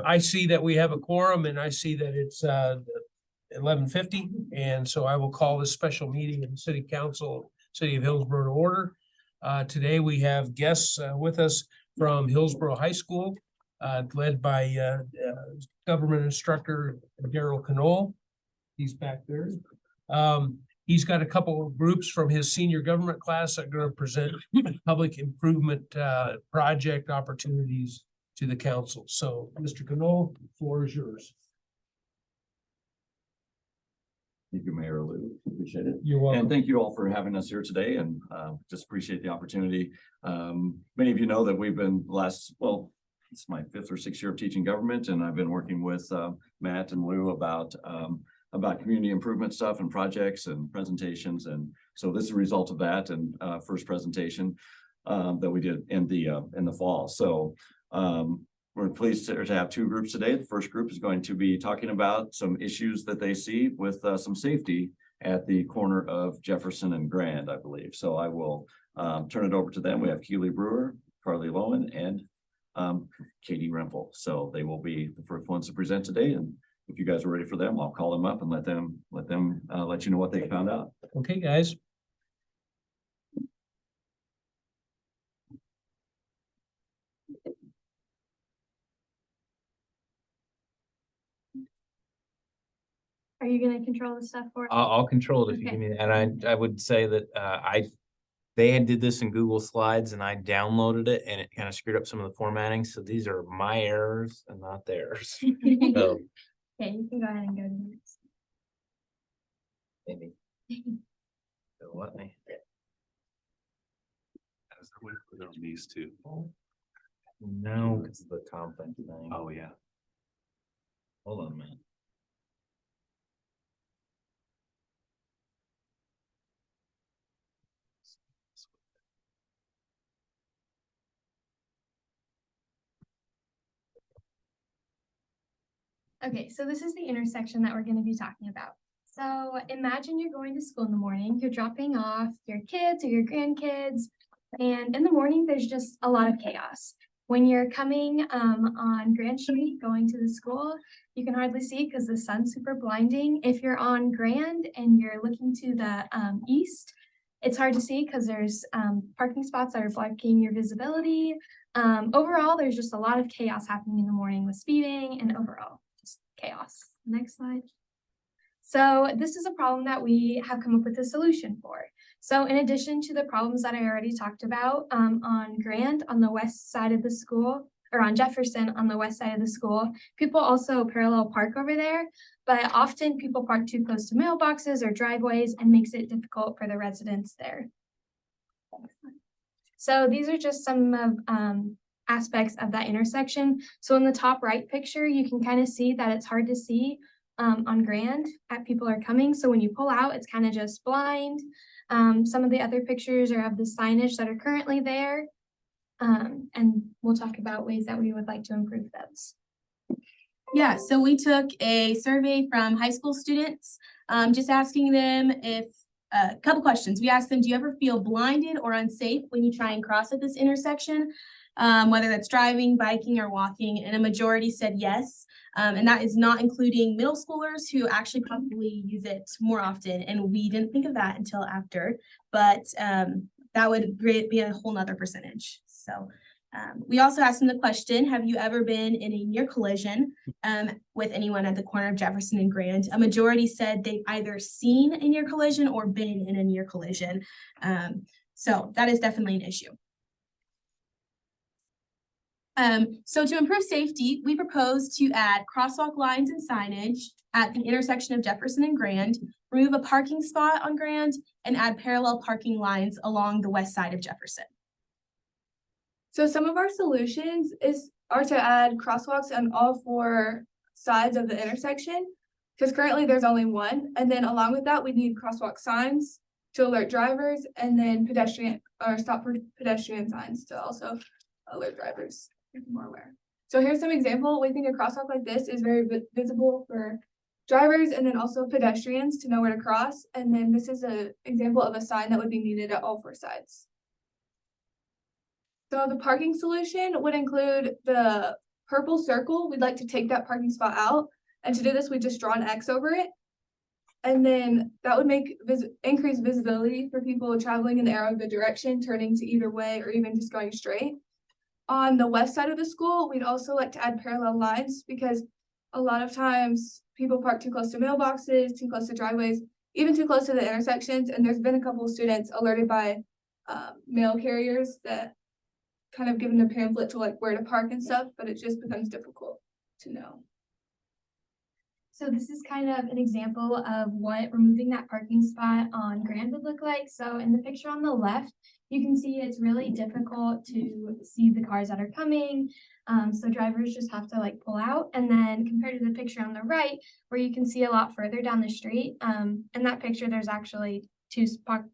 I see that we have a quorum and I see that it's 11:50. And so I will call this special meeting of the City Council, City of Hillsboro to order. Today we have guests with us from Hillsboro High School, led by government instructor Daryl Knoll. He's back there. He's got a couple of groups from his senior government class that are going to present public improvement project opportunities to the council. So, Mr. Knoll, the floor is yours. Thank you, Mayor Lou. Appreciate it. You're welcome. And thank you all for having us here today, and just appreciate the opportunity. Many of you know that we've been it's my 5th or 6th year of teaching government, and I've been working with Matt and Lou about community improvement stuff and projects and presentations. And so this is a result of that and first presentation that we did in the fall. So we're pleased to have 2 groups today. The first group is going to be talking about some issues that they see with some safety at the corner of Jefferson and Grand, I believe. So I will turn it over to them. We have Keely Brewer, Carly Lowen, and Katie Rempel. So they will be the first ones to present today. And if you guys are ready for them, I'll call them up and let you know what they found out. Okay, guys. Are you going to control the stuff for? I'll control it if you give me that. And I would say that they did this in Google Slides and I downloaded it and it kind of screwed up some of the formatting. So these are my errors and not theirs. So Okay, you can go ahead and go to the next. maybe they'll let me. As the way for those these two. No, it's the content thing. Oh yeah. Hold on a minute. Okay, so this is the intersection that we're going to be talking about. So imagine you're going to school in the morning, you're dropping off your kids or your grandkids, and in the morning, there's just a lot of chaos. When you're coming on Grand Street, going to the school, you can hardly see because the sun's super blinding. If you're on Grand and you're looking to the east, it's hard to see because there's parking spots that are blocking your visibility. Overall, there's just a lot of chaos happening in the morning with speeding and overall just chaos. Next slide. So this is a problem that we have come up with a solution for. So in addition to the problems that I already talked about on Grand on the west side of the school, or on Jefferson on the west side of the school, people also parallel park over there, but often people park too close to mailboxes or driveways and makes it difficult for the residents there. So these are just some of aspects of that intersection. So in the top right picture, you can kind of see that it's hard to see on Grand as people are coming. So when you pull out, it's kind of just blind. Some of the other pictures are of the signage that are currently there. And we'll talk about ways that we would like to improve those. Yeah, so we took a survey from high school students, just asking them if a couple questions. We asked them, do you ever feel blinded or unsafe when you try and cross at this intersection? Whether that's driving, biking, or walking, and a majority said yes. And that is not including middle schoolers who actually probably use it more often. And we didn't think of that until after, but that would be a whole nother percentage. So we also asked them the question, have you ever been in a near collision with anyone at the corner of Jefferson and Grand? A majority said they've either seen a near collision or been in a near collision. So that is definitely an issue. So to improve safety, we propose to add crosswalk lines and signage at the intersection of Jefferson and Grand, remove a parking spot on Grand, and add parallel parking lines along the west side of Jefferson. So some of our solutions are to add crosswalks on all 4 sides of the intersection, because currently there's only one. And then along with that, we need crosswalk signs to alert drivers, and then pedestrian or stop for pedestrian signs to also alert drivers. More aware. So here's some example. We think a crosswalk like this is very visible for drivers and then also pedestrians to know where to cross. And then this is an example of a sign that would be needed at all 4 sides. So the parking solution would include the purple circle, we'd like to take that parking spot out. And to do this, we just draw an X over it. And then that would make increase visibility for people traveling in the arrow of the direction, turning to either way, or even just going straight. On the west side of the school, we'd also like to add parallel lines because a lot of times people park too close to mailboxes, too close to driveways, even too close to the intersections. And there's been a couple of students alerted by mail carriers that kind of given a pamphlet to like where to park and stuff, but it just becomes difficult to know. So this is kind of an example of what removing that parking spot on Grand would look like. So in the picture on the left, you can see it's really difficult to see the cars that are coming. So drivers just have to like pull out. And then compared to the picture on the right, where you can see a lot further down the street, in that picture, there's actually two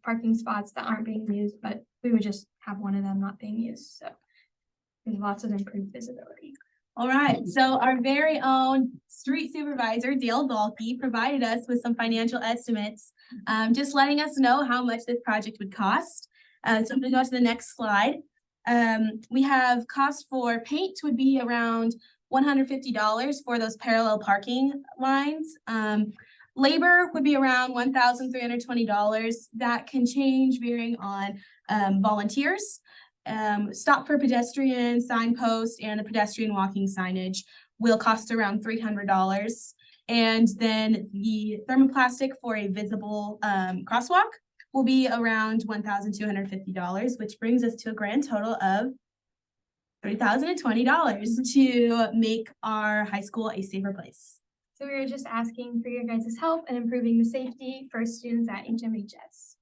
parking spots that aren't being used, but we would just have one of them not being used. So there's lots of improved visibility. All right, so our very own street supervisor, Dale Dahlke, provided us with some financial estimates, just letting us know how much this project would cost. So I'm gonna go to the next slide. We have cost for paint would be around $150 for those parallel parking lines. Labor would be around $1,320. That can change varying on volunteers. Stop for pedestrian, signpost, and the pedestrian walking signage will cost around $300. And then the thermoplastic for a visible crosswalk will be around $1,250, which brings us to a grand total of $3,020 to make our high school a safer place. So we were just asking for your guys' help in improving the safety for students at HMHS.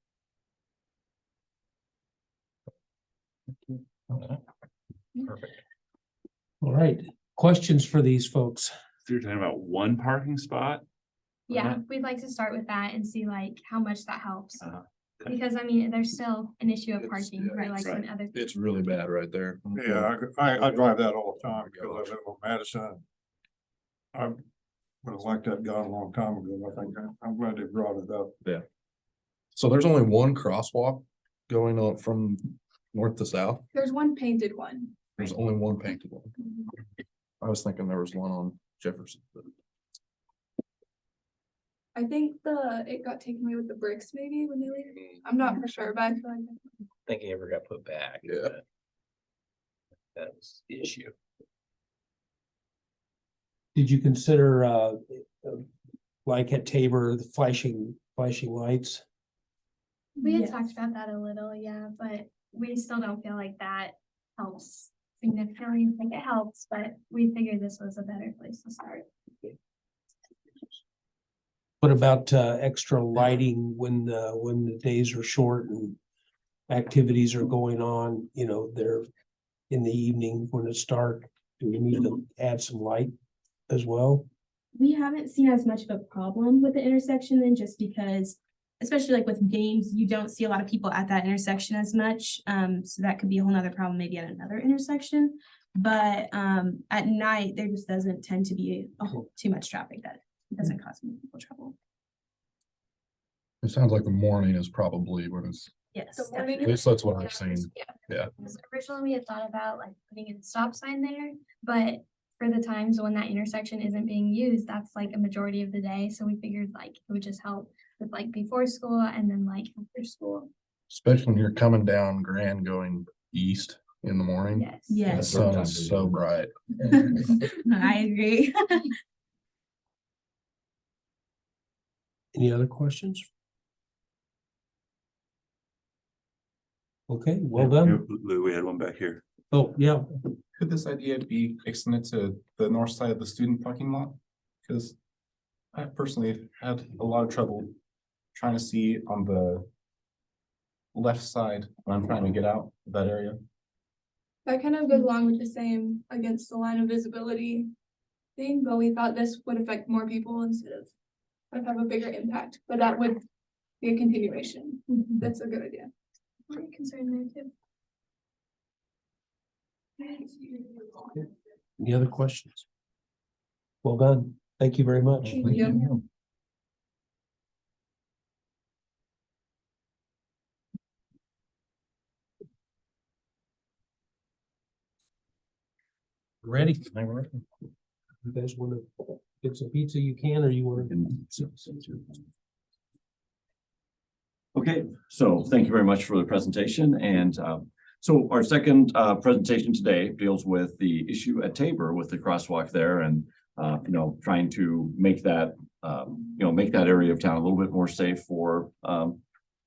Perfect. All right, questions for these folks? So you're talking about one parking spot? Yeah, we'd like to start with that and see like how much that helps. Okay. Because I mean, there's still an issue of It's- parking, yeah, right, like right. when other. It's really bad right there. Yeah, I drive that all the time because I live on Madison. I would have liked that gone a long time ago. I think I'm glad they brought it up. So there's only one crosswalk going on from north to south. There's one painted one. There's only one painted one. I was thinking there was one on Jefferson. but- I think it got taken away with the bricks maybe when they leave. I'm not for sure, but I feel like. I think it ever got put back. Yeah. but That was the issue. Did you consider like at Tabor, the flashing lights? We had Yes. talked about that a little, yeah, but we still don't feel like that helps significantly. I think it helps, but we figured this was a better place to start. What about extra lighting when the days are short and activities are going on, you know, they're in the evening when it's dark? Do we need to add some light as well? We haven't seen as much of a problem with the intersection then just because, especially like with games, you don't see a lot of people at that intersection as much. So that could be a whole nother problem maybe at another intersection. But at night, there just doesn't tend to be too much traffic that doesn't cause people trouble. It sounds like the morning is probably what it's, Yes. The morning at definitely. least that's what I've seen. So originally, we had thought about like putting in a stop sign there, but for the times when that intersection isn't being used, that's like a majority of the day. So we figured like it would just help with like before school and then like after school. Especially when you're coming down Grand going east in the morning. Yes. The Yes, sun is so bright. I agree. Any other questions? Okay, well done. Lou, we had one back here. Oh, yeah, Could this idea be extended to the north side of the student parking lot? Because I personally have had a lot of trouble trying to see on the left side when I'm trying to get out of that area. That kind of goes along with the same against the line of visibility thing, but we thought this would affect more people instead of have a bigger impact, but that would be a continuation. That's a good idea. What are you concerned there too? any other questions? Well done. Thank you very much. Thank you. Ready? You guys wanna get some pizza, you can, or you wanna? Okay, so thank you very much for the presentation. And so our second presentation today deals with the issue at Tabor with the crosswalk there and trying to make that make that area of town a little bit more safe for not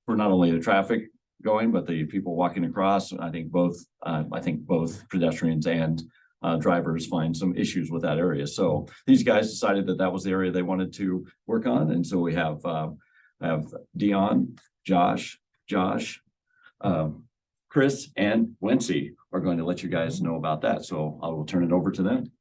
only the traffic going, but the people walking across. I think both pedestrians and drivers find some issues with that area. So these guys decided that that was the area they wanted to work on. And so we have Dion, Josh, Chris, and Wency are going to let you guys know about that. So I will turn it over to them.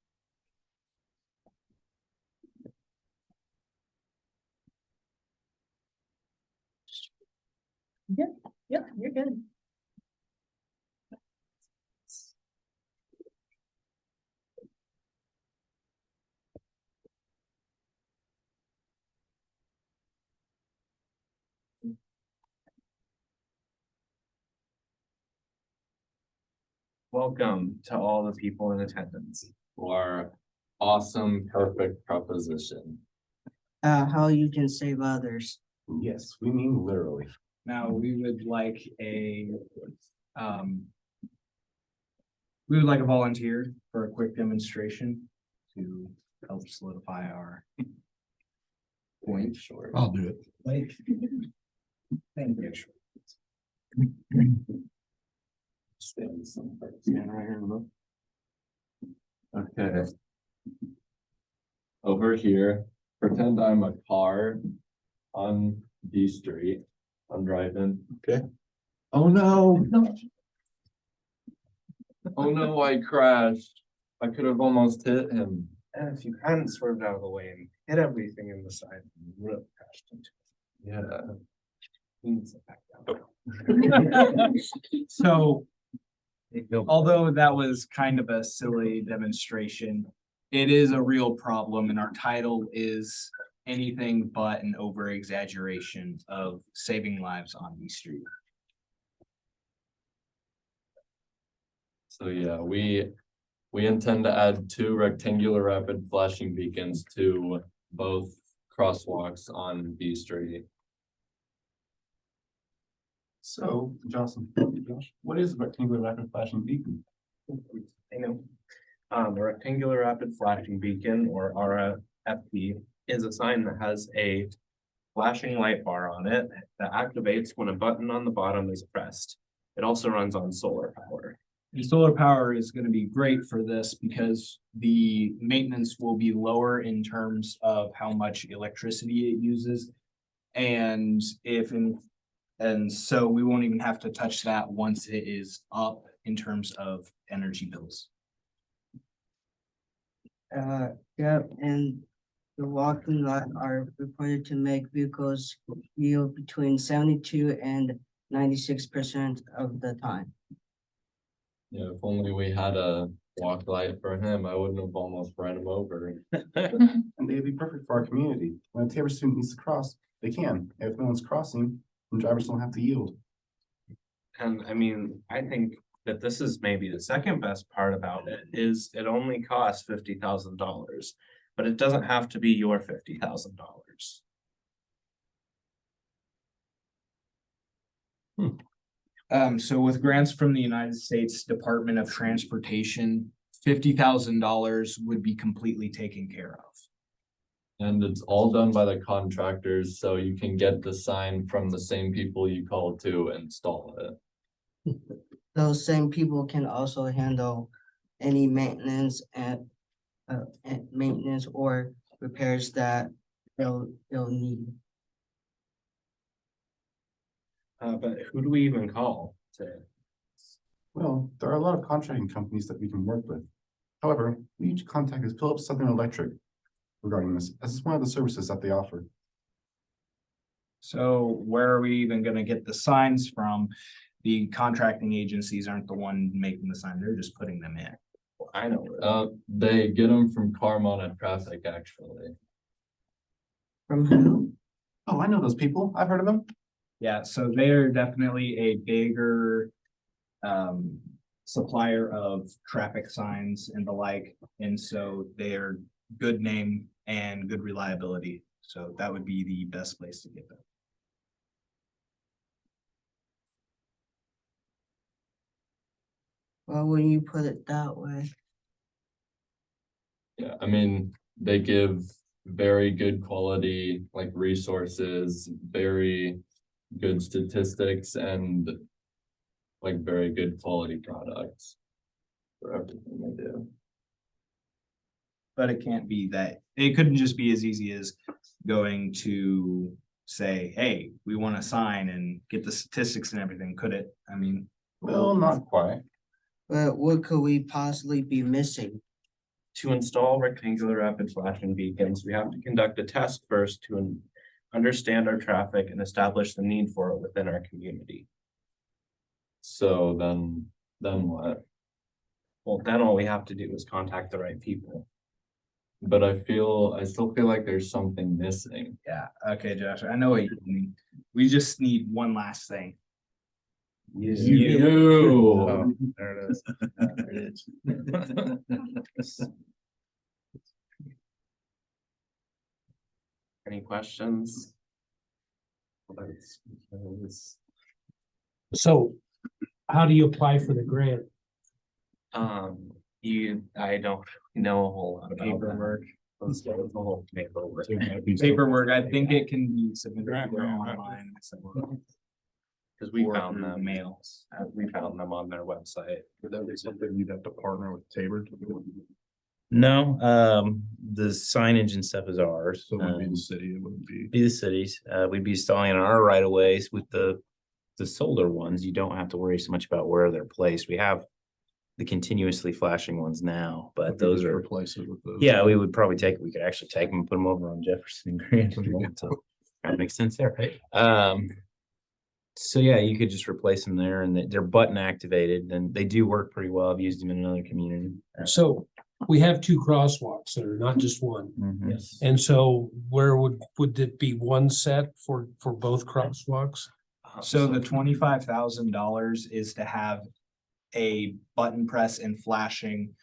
Yep, you're good. Welcome to all the people in attendance for our awesome, perfect proposition. How you can save others. Yes, we mean literally. Now, we would like a volunteer for a quick demonstration to help solidify our point. Sure. I'll do it. Like, thank you. Stand right here in the middle. Okay. Over here, pretend I'm a car on D Street. I'm driving. Okay. Oh no. Oh no, I crashed. I could have almost hit him. And if you hadn't swerved out of the way and hit everything in the side, you would have crashed into it. Yeah. He needs to back down. So, although that was kind of a silly demonstration, it is a real problem, and our title is anything but an over exaggeration of saving lives on the street. So yeah, we intend to add 2 rectangular rapid flashing beacons to both crosswalks on B Street. So, Josh, what is a rectangular rapid flashing beacon? I know. A rectangular rapid flashing beacon, or RFB, is a sign that has a flashing light bar on it that activates when a button on the bottom is pressed. It also runs on solar power. And solar power is going to be great for this because the maintenance will be lower in terms of how much electricity it uses. And so we won't even have to touch that once it is up in terms of energy bills. Yep, and the walking lot are required to make vehicles yield between 72 and 96% of the time. Yeah, if only we had a walk light for him, I wouldn't have almost run him over. And they'd be perfect for our community. When a Tabor student needs to cross, they can. If no one's crossing, then drivers don't have to yield. And I mean, I think that this is maybe the second best part about it is it only costs $50,000, but it doesn't have to be your $50,000. So with grants from the United States Department of Transportation, $50,000 would be completely taken care of. And it's all done by the contractors, so you can get the sign from the same people you called to install it. Those same people can also handle any maintenance and maintenance or repairs that they'll need. But who do we even call to? Well, there are a lot of contracting companies that we can work with. However, we need to contact Phillips Southern Electric regarding this, as it's one of the services that they offer. So where are we even gonna get the signs from? The contracting agencies aren't the one making the sign, they're just putting them in. I know. They get them from Carmona Traffic, actually. From who? Oh, I know those people. I've heard of them. Yeah, so they're definitely a bigger supplier of traffic signs and the like, and so they're good name and good reliability. So that would be the best place to get them. Why wouldn't you put it that way? Yeah, I mean, they give very good quality, like resources, very good statistics and like very good quality products for everything they do. But it can't be that, it couldn't just be as easy as going to say, hey, we want a sign and get the statistics and everything, could it? I mean. Well, not quite. But what could we possibly be missing? To install rectangular rapid flashing beacons, we have to conduct a test first to understand our traffic and establish the need for it within our community. So then what? Well, then all we have to do is contact the right people. But I still feel like there's something missing. Yeah, okay, Josh, I know what you mean. We just need one last thing. Oh, there it is. There it is. Any questions? So how do you apply for the grant? I don't know a whole lot about Paperwork. Let's get the whole paperwork. Paperwork, I think it can be submitted online. Because we or found through them, mails. we found them on their website. Would that be something you'd have to partner with Tabor to do? No, the signage and stuff is ours. So it would be the city, it wouldn't be. Be the cities. We'd be installing in our right of ways with the solar ones. You don't have to worry so much about where they're placed. We have the continuously flashing ones now, but those Just are, replace it with those. yeah, we would probably we could actually take them and put them over on Jefferson and Grant. if we want to. That makes sense there, right? So yeah, you could just replace them there and they're button activated and they do work pretty well. I've used them in another community. So we have two crosswalks that are not just one. Mhm. Yes. And so where would it be one set for both crosswalks? So the $25,000 is to have a button press and flashing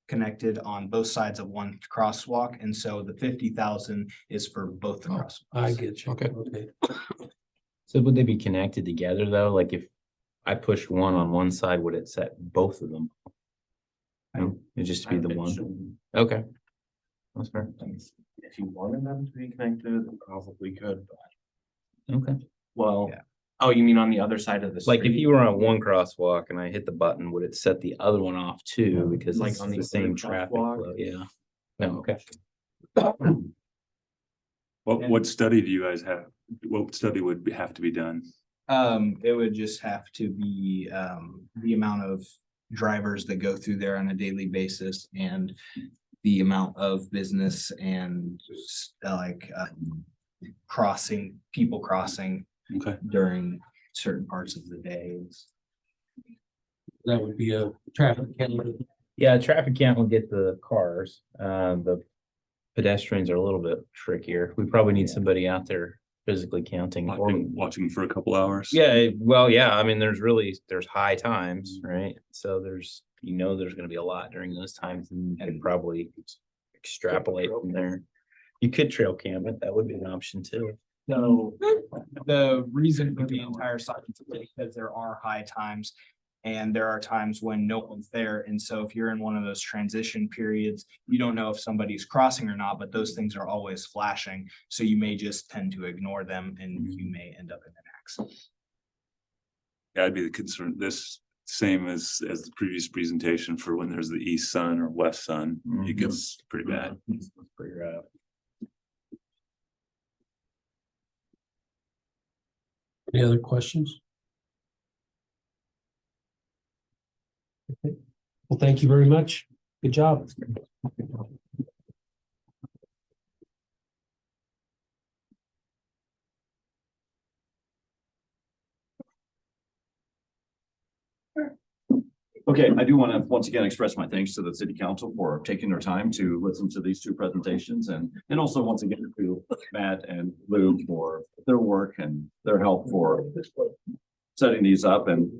connected on both sides of one crosswalk. And so the 50,000 is for both the crosswalks. I get you. Okay. Okay. So would they be connected together though? Like if I pushed one on one side, would it set both of them? No, it'd just be the one. Okay. That's fair. If you wanted them to be connected, probably could, but. Okay. Well, Yeah. oh, you mean on the other side of the street? Like if you were on one crosswalk and I hit the button, would it set the other one off too? Because Like it's on the the same other traffic crosswalk? flow, yeah. No, okay. What study do you guys have? What study would have to be done? It would just have to be, the amount of drivers that go through there on a daily basis and the amount of business and people crossing Okay. during certain parts of the day. That would be a traffic count. Yeah, traffic count will get the cars. The pedestrians are a little bit trickier. We probably need somebody out there physically counting. or- Watching for a couple hours. Yeah, well, yeah, I mean, there's high times, right? So there's gonna be a lot during those times and you could probably extrapolate from there. You could trail cam it, that would be an option too. So the reason for the entire site is because there are high times. And there are times when no one's there. And so if you're in one of those transition periods, you don't know if somebody's crossing or not, but those things are always flashing. So you may just tend to ignore them and you may end up in an accident. Yeah, I'd be the concern, this same as the previous presentation for when there's the east sun or west sun, it gets pretty bad. It's pretty rough. Any other questions? Okay. Well, thank you very much. Good job. Okay, I do want to once again express my thanks to the city council for taking their time to listen to these two presentations and also once again to Matt and Lou for their work and their help for setting these up and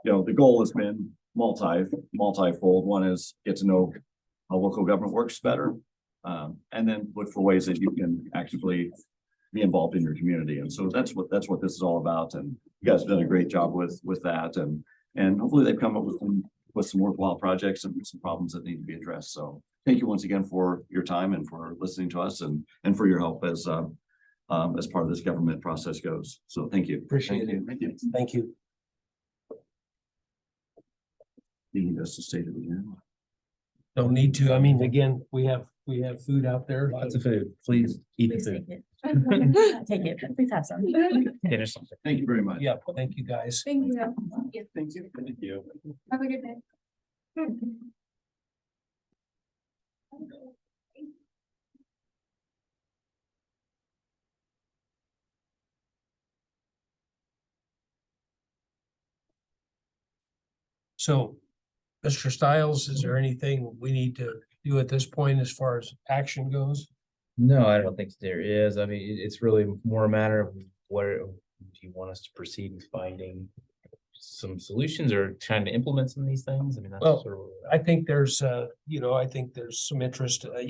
the goal has been multifold. One is get to know how local government works better. And then look for ways that you can actively be involved in your community. And so that's what this is all about. And you guys have done a great job with that. And hopefully they've come up with some worthwhile projects and some problems that need to be addressed. So thank you once again for your time and for listening to us and for your help as part of this government process goes. So thank you. Appreciate it. Thank you. Thank you. You need us to state it again. Don't need to. I mean, again, we have food out there. Lots of food. Please eat the food. Take it, please have some. Finish something. Thank you very much. Yeah, thank you, guys. Thank you. Thank you. Thank you. Have a good day. So, Mr. Stiles, is there anything we need to do at this point as far as action goes? No, I don't think there is. I mean, it's really more a matter of where do you want us to proceed with finding some solutions or trying to implement some of these things? I mean, that's Well, sort of. I think there's, I think there's some interest, I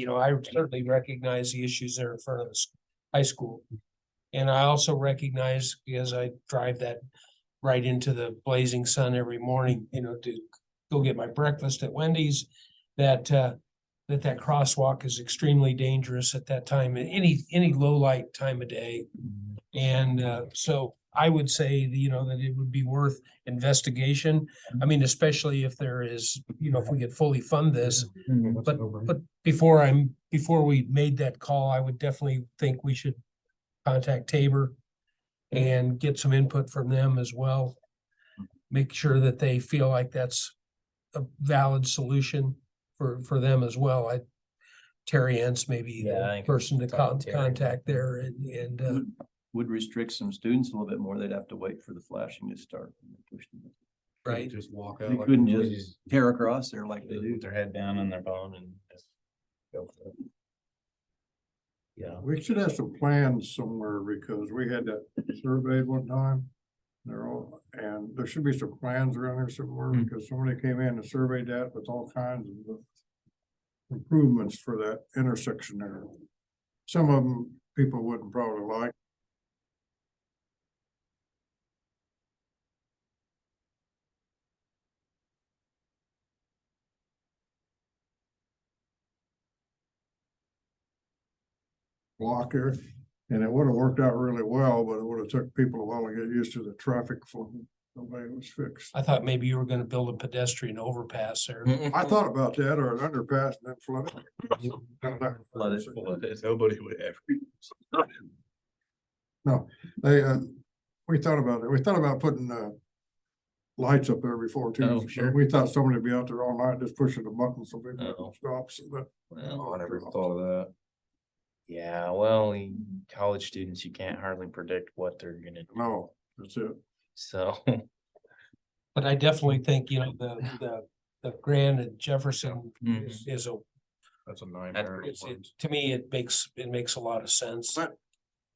certainly recognize the issues that are in front of the high school. And I also recognize, because I drive that right into the blazing sun every morning, to go get my breakfast at Wendy's, that crosswalk is extremely dangerous at that time, any low light time of day. And so I would say, that it would be worth investigation. I mean, especially if there is, if we could fully fund this. But before we made that call, I would definitely think we should contact Tabor and get some input from them as well. Make sure that they feel like that's a valid solution for them as well. Terry Ents may be the person to contact there and would restrict some students a little bit more. They'd have to wait for the flashing to start. Right. Just walk They out. couldn't just tear across there like they do. Put their head down on their phone and just go for it. Yeah. We should have some plans somewhere because we had that surveyed one time. And there should be some plans around here somewhere because somebody came in and surveyed that with all kinds of improvements for that intersection there. Some of them people wouldn't probably like. Block here, and it would have worked out really well, but it would have took people a while to get used to the traffic flow. The way it was fixed. I thought maybe you were gonna build a pedestrian overpass there. I thought about that or an underpass and then flood it. Flooded. Nobody would ever. No, we thought about it. We thought about putting lights up there before too. Oh, sure. We thought somebody would be out there all night just pushing the button so people Oh. can stop. So that, Well, I never thought of that. yeah, well, college students, you can't hardly predict what they're gonna do. no, that's it. So, But I definitely think, the Grand and Jefferson is a, That's a nightmare. to me, it makes a lot of sense. That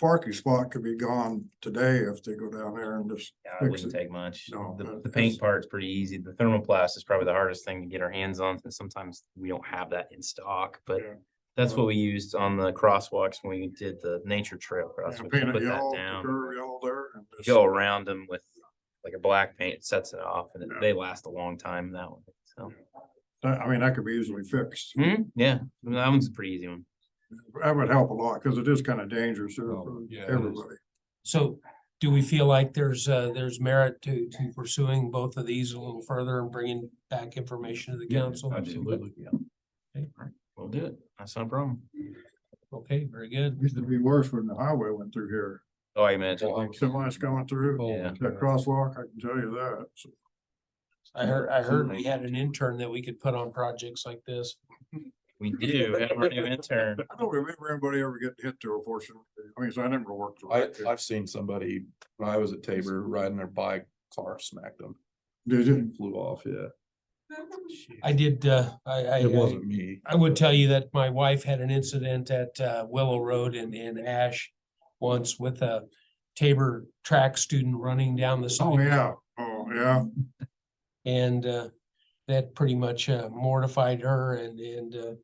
parking spot could be gone today if they go down there and just yeah, it fix wouldn't it. take much. No, The paint part's pretty easy. The thermoplast is probably the hardest thing to get our hands on, and sometimes we don't have that in stock, but Yeah. that's what we used on the crosswalks when we did the nature trail crosswalks. We Paint it put that yellow, down, curve yellow there. And just- go around them with like a black paint, sets it off, and they last a long time that way, so. I mean, that could be easily fixed. Yeah, that one's a pretty easy one. That would help a lot because it is kind of dangerous there Oh, for yeah, it is. everybody. So do we feel like there's merit to pursuing both of these a little further and bringing back information to the council? Absolutely. Okay, We'll do it. That's no problem. Okay, very good. It used to be worse when the highway went through here. Oh, I imagine. Semis coming through, Yeah. that crosswalk, I can tell you that. So, I heard we had an intern that we could put on projects like this. We do have our new intern. I don't remember anybody ever getting hit to, unfortunately. I mean, so I never worked. I've seen somebody, when I was at Tabor, riding their bike, car smacked them. Did you? Flew off, yeah. I did, It wasn't me. I would tell you that my wife had an incident at Willow Road in Ash once with a Tabor track student running down the side. Oh, yeah. Oh, yeah. And that pretty much mortified her and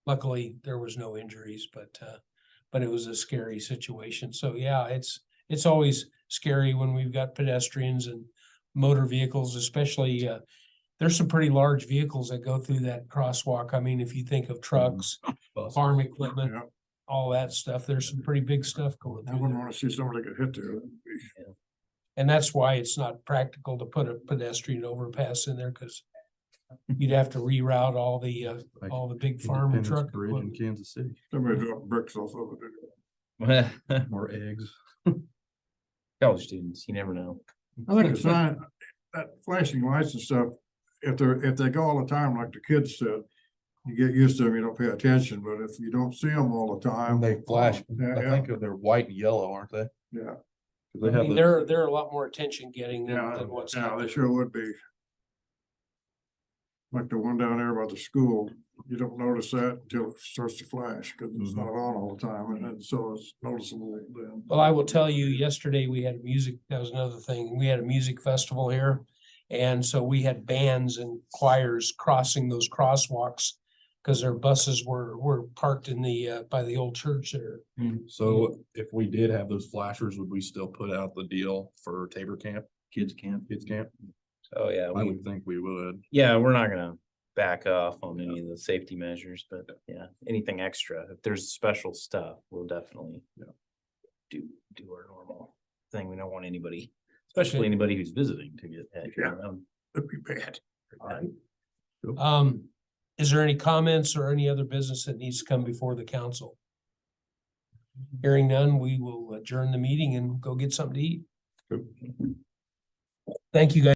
luckily there was no injuries, but it was a scary situation. So yeah, it's always scary when we've got pedestrians and motor vehicles, especially there's some pretty large vehicles that go through that crosswalk. I mean, if you think of trucks, farm equipment, Yeah. all that stuff, there's some pretty big stuff going I through wouldn't there. wanna see somebody get hit there. And that's why it's not practical to put a pedestrian overpass in there, because you'd have to reroute all the big farm and truck Bridge in equipment. Kansas City, Somebody dropped bricks off of it. or eggs. College students, you never know. I think the sign, that flashing lights and stuff, if they go all the time, like the kids said, you get used to them, you don't pay attention, but if you don't see them all the time. And they flash, Yeah, I think they're white and yellow, aren't they? Yeah, 'Cause they I have mean, the- they're a lot more attention getting yeah, than what's yeah, out they there. sure would be. Like the one down there about the school, you don't notice that until it starts to flash, cause it's not on all the time, and then so it's noticeable then. Well, I will tell you, yesterday we had that was another thing. We had a music festival here. And so we had bands and choirs crossing those crosswalks because their buses were parked in by the old church there. So if we did have those flashers, would we still put out the deal for Tabor Camp, Kids camp. kids camp? Oh, yeah. I would think we would. Yeah, we're not gonna back off on any of the safety measures, but yeah, anything extra, if there's special stuff, we'll definitely do our normal thing. We don't want anybody, especially Okay. anybody who's visiting to get hit. Yeah. That'd be bad. Is there any comments or any other business that needs to come before the council? Hearing none, we will adjourn the meeting and go get something to eat. Thank you, guys.